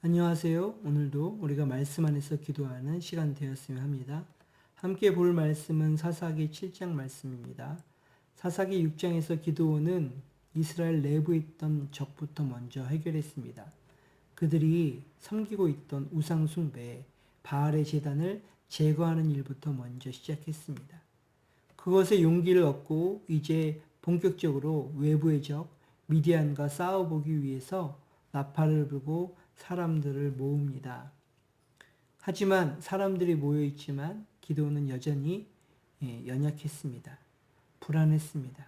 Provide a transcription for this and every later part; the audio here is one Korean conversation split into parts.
안녕하세요. 오늘도 우리가 말씀 안에서 기도하는 시간 되었으면 합니다. 함께 볼 말씀은 사사기 7장 말씀입니다. 사사기 6장에서 기드온은 이스라엘 내부에 있던 적부터 먼저 해결했습니다. 그들이 섬기고 있던 우상 숭배, 바알의 제단을 제거하는 일부터 먼저 시작했습니다. 그것에 용기를 얻고 이제 본격적으로 외부의 적 미디안과 싸워보기 위해서 나팔을 불고 사람들을 모읍니다. 하지만 사람들이 모여 있지만 기도는 여전히 연약했습니다. 불안했습니다.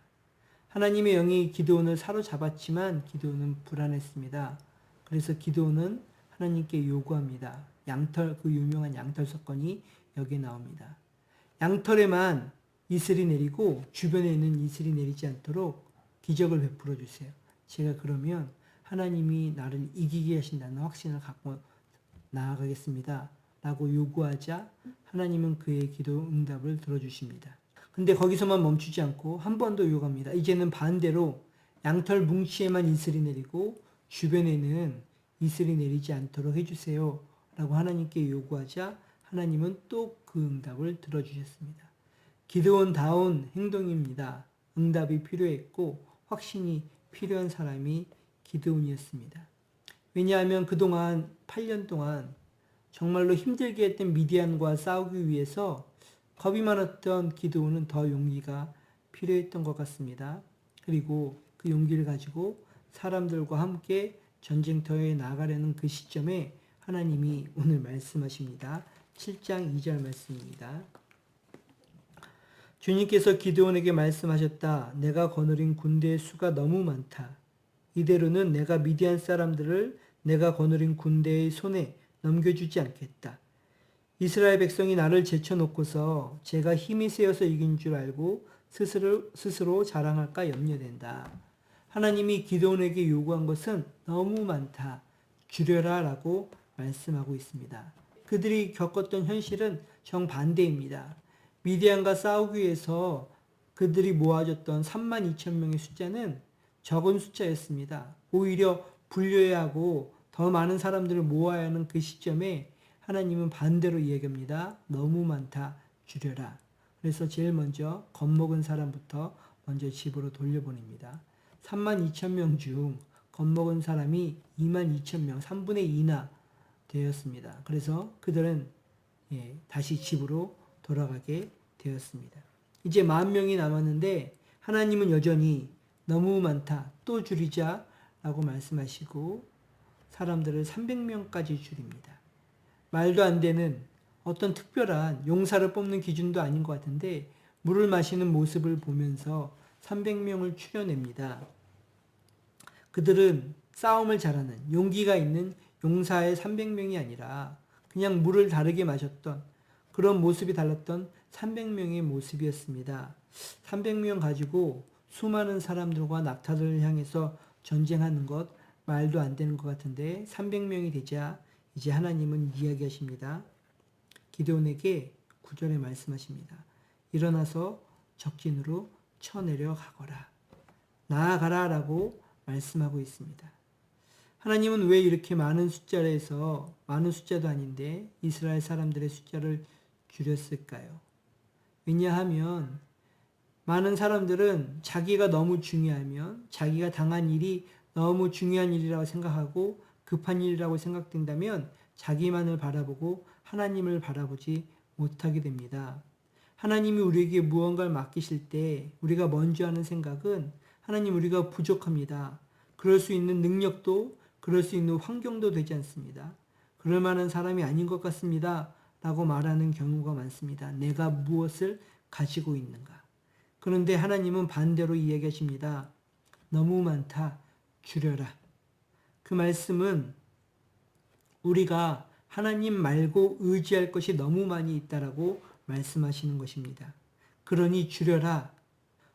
하나님의 영이 기드온을 사로잡았지만 기드온은 불안했습니다. 그래서 기드온은 하나님께 요구합니다. 그 유명한 양털 사건이 여기에 나옵니다. 양털에만 이슬이 내리고 주변에 있는 이슬이 내리지 않도록 기적을 베풀어 주세요. 제가 그러면 하나님이 나를 이기게 하신다는 확신을 갖고 나아가겠습니다. 라고 요구하자 하나님은 그의 기도 응답을 들어주십니다. 근데 거기서만 멈추지 않고 한 번 더 요구합니다. 이제는 반대로 양털 뭉치에만 이슬이 내리고 주변에는 이슬이 내리지 않도록 해주세요. 라고 하나님께 요구하자 하나님은 또 그 응답을 들어주셨습니다. 기드온다운 행동입니다. 응답이 필요했고 확신이 필요한 사람이 기드온이었습니다. 왜냐하면 그동안 8년 동안 정말로 힘들게 했던 미디안과 싸우기 위해서 겁이 많았던 기드온은 더 용기가 필요했던 것 같습니다. 그리고 그 용기를 가지고 사람들과 함께 전쟁터에 나가려는 그 시점에 하나님이 오늘 말씀하십니다. 7장 2절 말씀입니다. 주님께서 기드온에게 말씀하셨다. 내가 거느린 군대의 수가 너무 많다. 이대로는 내가 미디안 사람들을 내가 거느린 군대의 손에 넘겨주지 않겠다. 이스라엘 백성이 나를 제쳐놓고서 제가 힘이 세어서 이긴 줄 알고 스스로 자랑할까 염려된다. 하나님이 기드온에게 요구한 것은 너무 많다. 줄여라 라고 말씀하고 있습니다. 그들이 겪었던 현실은 정반대입니다. 미디안과 싸우기 위해서 그들이 모아졌던 32,000명의 숫자는 적은 숫자였습니다. 오히려 분류해야 하고 더 많은 사람들을 모아야 하는 그 시점에 하나님은 반대로 이야기합니다. 너무 많다. 줄여라. 그래서 제일 먼저 겁먹은 사람부터 먼저 집으로 돌려보냅니다. 32,000명 중 겁먹은 사람이 22,000명, 3분의 2나 되었습니다. 그래서 그들은 다시 집으로 돌아가게 되었습니다. 이제 10,000명이 남았는데 하나님은 여전히 너무 많다. 또 줄이자 라고 말씀하시고 사람들을 300명까지 줄입니다. 말도 안 되는 어떤 특별한 용사를 뽑는 기준도 아닌 것 같은데 물을 마시는 모습을 보면서 300명을 추려냅니다. 그들은 싸움을 잘하는 용기가 있는 용사의 300명이 아니라 그냥 물을 다르게 마셨던 그런 모습이 달랐던 300명의 모습이었습니다. 300명 가지고 수많은 사람들과 낙타들을 향해서 전쟁하는 것 말도 안 되는 것 같은데 300명이 되자 이제 하나님은 이야기하십니다. 기드온에게 9절에 말씀하십니다. 일어나서 적진으로 쳐내려 가거라. 나아가라 라고 말씀하고 있습니다. 하나님은 왜 이렇게 많은 숫자에서 많은 숫자도 아닌데 이스라엘 사람들의 숫자를 줄였을까요? 왜냐하면 많은 사람들은 자기가 너무 중요하면 자기가 당한 일이 너무 중요한 일이라고 생각하고 급한 일이라고 생각된다면 자기만을 바라보고 하나님을 바라보지 못하게 됩니다. 하나님이 우리에게 무언가를 맡기실 때 우리가 먼저 하는 생각은 하나님 우리가 부족합니다. 그럴 수 있는 능력도 그럴 수 있는 환경도 되지 않습니다. 그럴 만한 사람이 아닌 것 같습니다. 라고 말하는 경우가 많습니다. 내가 무엇을 가지고 있는가. 그런데 하나님은 반대로 이야기하십니다. 너무 많다. 줄여라. 그 말씀은 우리가 하나님 말고 의지할 것이 너무 많이 있다라고 말씀하시는 것입니다. 그러니 줄여라.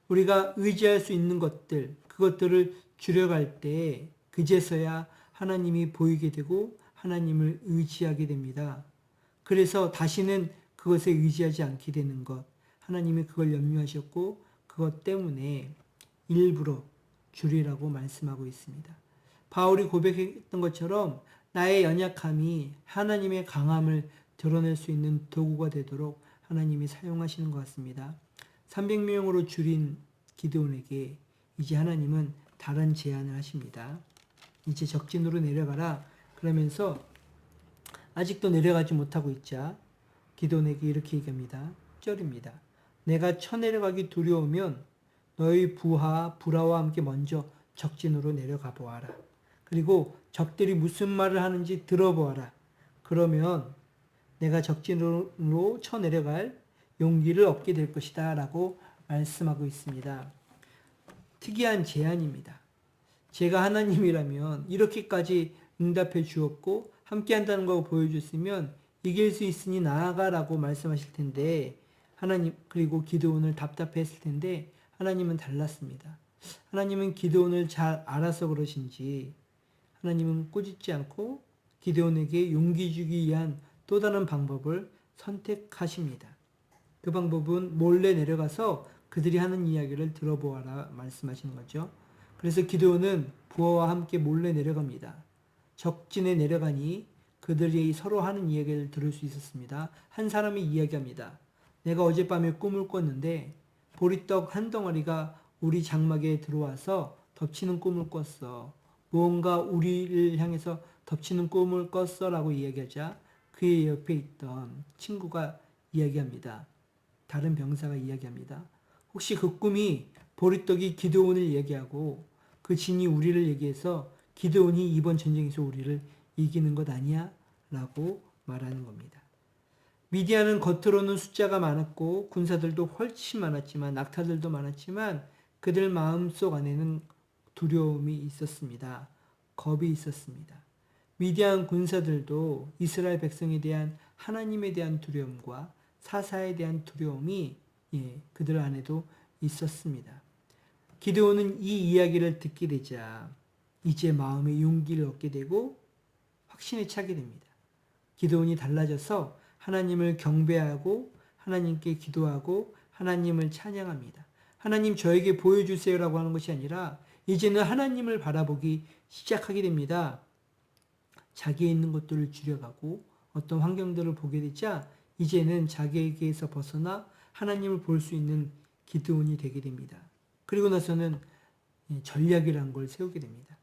우리가 의지할 수 있는 것들, 그것들을 줄여갈 때 그제서야 하나님이 보이게 되고 하나님을 의지하게 됩니다. 그래서 다시는 그것에 의지하지 않게 되는 것. 하나님이 그걸 염려하셨고 그것 때문에 일부러 줄이라고 말씀하고 있습니다. 바울이 고백했던 것처럼 나의 연약함이 하나님의 강함을 드러낼 수 있는 도구가 되도록 하나님이 사용하시는 것 같습니다. 300명으로 줄인 기드온에게 이제 하나님은 다른 제안을 하십니다. 이제 적진으로 내려가라. 그러면서 아직도 내려가지 못하고 있자 기드온에게 이렇게 얘기합니다. 6절입니다. 내가 쳐내려가기 두려우면 너희 부하 부라와 함께 먼저 적진으로 내려가 보아라. 그리고 적들이 무슨 말을 하는지 들어보아라. 그러면 내가 적진으로 쳐내려갈 용기를 얻게 될 것이다 라고 말씀하고 있습니다. 특이한 제안입니다. 제가 하나님이라면 이렇게까지 응답해 주었고 함께 한다는 거 보여줬으면 이길 수 있으니 나아가라고 말씀하실 텐데 하나님, 그리고 기드온을 답답해 했을 텐데 하나님은 달랐습니다. 하나님은 기드온을 잘 알아서 그러신지 하나님은 꾸짖지 않고 기드온에게 용기 주기 위한 또 다른 방법을 선택하십니다. 그 방법은 몰래 내려가서 그들이 하는 이야기를 들어보아라 말씀하시는 거죠. 그래서 기드온은 부하와 함께 몰래 내려갑니다. 적진에 내려가니 그들이 서로 하는 이야기를 들을 수 있었습니다. 한 사람이 이야기합니다. 내가 어젯밤에 꿈을 꿨는데 보리떡 한 덩어리가 우리 장막에 들어와서 덮치는 꿈을 꿨어. 무언가 우리를 향해서 덮치는 꿈을 꿨어 라고 이야기하자 그의 옆에 있던 친구가 이야기합니다. 다른 병사가 이야기합니다. 혹시 그 꿈이 보리떡이 기드온을 얘기하고 그 진이 우리를 얘기해서 기드온이 이번 전쟁에서 우리를 이기는 것 아니야? 라고 말하는 겁니다. 미디안은 겉으로는 숫자가 많았고 군사들도 훨씬 많았지만 낙타들도 많았지만 그들 마음속 안에는 두려움이 있었습니다. 겁이 있었습니다. 미디안 군사들도 이스라엘 백성에 대한 하나님에 대한 두려움과 사사에 대한 두려움이 그들 안에도 있었습니다. 기드온은 이 이야기를 듣게 되자 이제 마음의 용기를 얻게 되고 확신에 차게 됩니다. 기드온이 달라져서 하나님을 경배하고 하나님께 기도하고 하나님을 찬양합니다. 하나님 저에게 보여주세요라고 하는 것이 아니라 이제는 하나님을 바라보기 시작하게 됩니다. 자기에 있는 것들을 줄여가고 어떤 환경들을 보게 되자 이제는 자기에게서 벗어나 하나님을 볼 수 있는 기드온이 되게 됩니다. 그리고 나서는 전략이라는 걸 세우게 됩니다.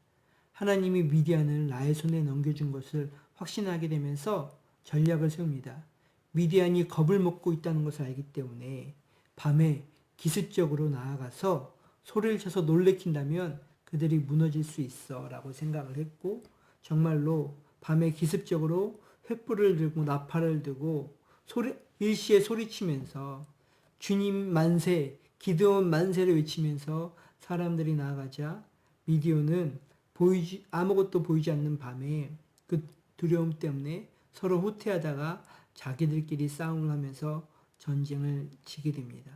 하나님이 미디안을 나의 손에 넘겨준 것을 확신하게 되면서 전략을 세웁니다. 미디안이 겁을 먹고 있다는 것을 알기 때문에 밤에 기습적으로 나아가서 소리를 쳐서 놀래킨다면 그들이 무너질 수 있어 라고 생각을 했고 정말로 밤에 기습적으로 횃불을 들고 나팔을 들고 일시에 소리치면서 주님 만세, 기드온 만세를 외치면서 사람들이 나아가자 미디온은 아무것도 보이지 않는 밤에 그 두려움 때문에 서로 후퇴하다가 자기들끼리 싸움을 하면서 전쟁을 지게 됩니다.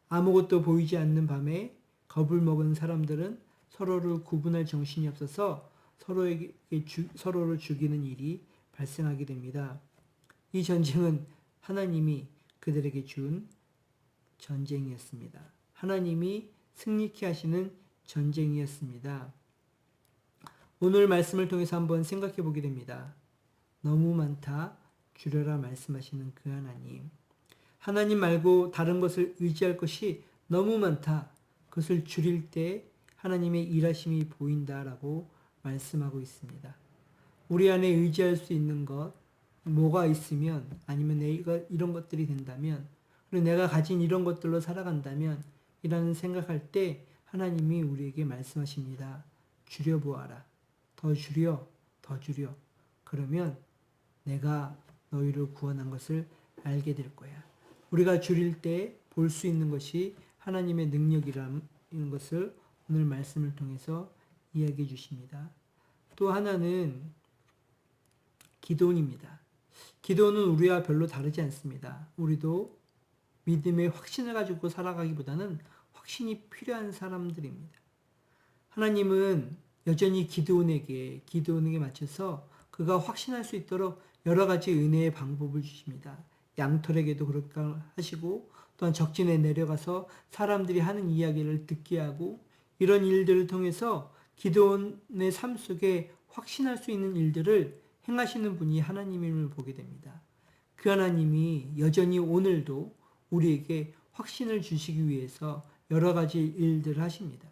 아무것도 보이지 않는 밤에 겁을 먹은 사람들은 서로를 구분할 정신이 없어서 서로를 죽이는 일이 발생하게 됩니다. 이 전쟁은 하나님이 그들에게 준 전쟁이었습니다. 하나님이 승리케 하시는 전쟁이었습니다. 오늘 말씀을 통해서 한번 생각해 보게 됩니다. 너무 많다, 줄여라 말씀하시는 그 하나님. 하나님 말고 다른 것을 의지할 것이 너무 많다. 그것을 줄일 때 하나님의 일하심이 보인다라고 말씀하고 있습니다. 우리 안에 의지할 수 있는 것, 뭐가 있으면 아니면 내가 이런 것들이 된다면 그리고 내가 가진 이런 것들로 살아간다면 이라는 생각할 때 하나님이 우리에게 말씀하십니다. 줄여보아라. 더 줄여, 더 줄여. 그러면 내가 너희를 구원한 것을 알게 될 거야. 우리가 줄일 때 볼 수 있는 것이 하나님의 능력이라는 것을 오늘 말씀을 통해서 이야기해 주십니다. 또 하나는 기도원입니다. 기도는 우리와 별로 다르지 않습니다. 우리도 믿음의 확신을 가지고 살아가기보다는 확신이 필요한 사람들입니다. 하나님은 여전히 기드온에게 맞춰서 그가 확신할 수 있도록 여러 가지 은혜의 방법을 주십니다. 양털에게도 그렇게 하시고 또한 적진에 내려가서 사람들이 하는 이야기를 듣게 하고 이런 일들을 통해서 기드온의 삶 속에 확신할 수 있는 일들을 행하시는 분이 하나님임을 보게 됩니다. 그 하나님이 여전히 오늘도 우리에게 확신을 주시기 위해서 여러 가지 일들을 하십니다.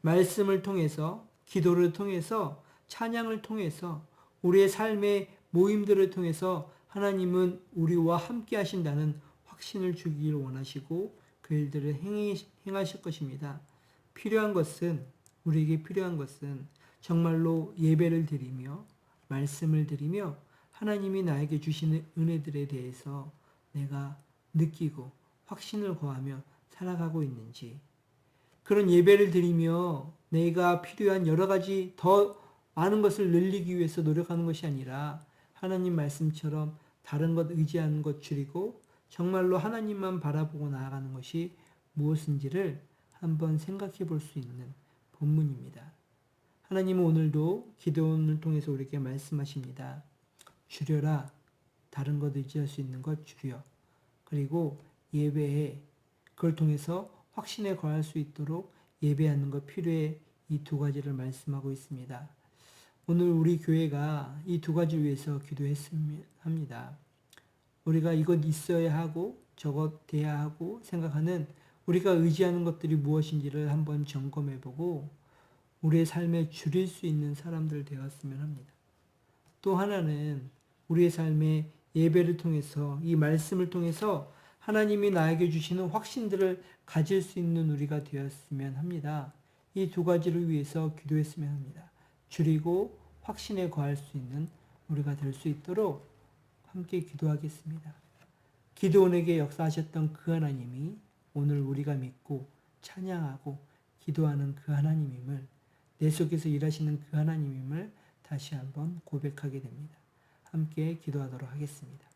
말씀을 통해서, 기도를 통해서, 찬양을 통해서, 우리의 삶의 모임들을 통해서 하나님은 우리와 함께 하신다는 확신을 주기를 원하시고 그 일들을 행하실 것입니다. 우리에게 필요한 것은 정말로 예배를 드리며 말씀을 드리며 하나님이 나에게 주시는 은혜들에 대해서 내가 느끼고 확신을 거하며 살아가고 있는지, 그런 예배를 드리며 내가 필요한 여러 가지 더 많은 것을 늘리기 위해서 노력하는 것이 아니라 하나님 말씀처럼 다른 것 의지하는 것 줄이고 정말로 하나님만 바라보고 나아가는 것이 무엇인지를 한번 생각해 볼 수 있는 본문입니다. 하나님은 오늘도 기도원을 통해서 우리에게 말씀하십니다. 줄여라. 다른 것 의지할 수 있는 것 줄여. 그리고 예배에 그걸 통해서 확신에 거할 수 있도록 예배하는 것 필요해. 이 두 가지를 말씀하고 있습니다. 오늘 우리 교회가 이 두 가지 위해서 기도했습니다. 우리가 이것 있어야 하고 저것 돼야 하고 생각하는 우리가 의지하는 것들이 무엇인지를 한번 점검해보고 우리의 삶에 줄일 수 있는 사람들 되었으면 합니다. 또 하나는 우리의 삶에 예배를 통해서 이 말씀을 통해서 하나님이 나에게 주시는 확신들을 가질 수 있는 우리가 되었으면 합니다. 이 두 가지를 위해서 기도했으면 합니다. 줄이고 확신에 거할 수 있는 우리가 될 수 있도록 함께 기도하겠습니다. 기드온에게 역사하셨던 그 하나님이 오늘 우리가 믿고 찬양하고 기도하는 그 하나님임을, 내 속에서 일하시는 그 하나님임을 다시 한번 고백하게 됩니다. 함께 기도하도록 하겠습니다.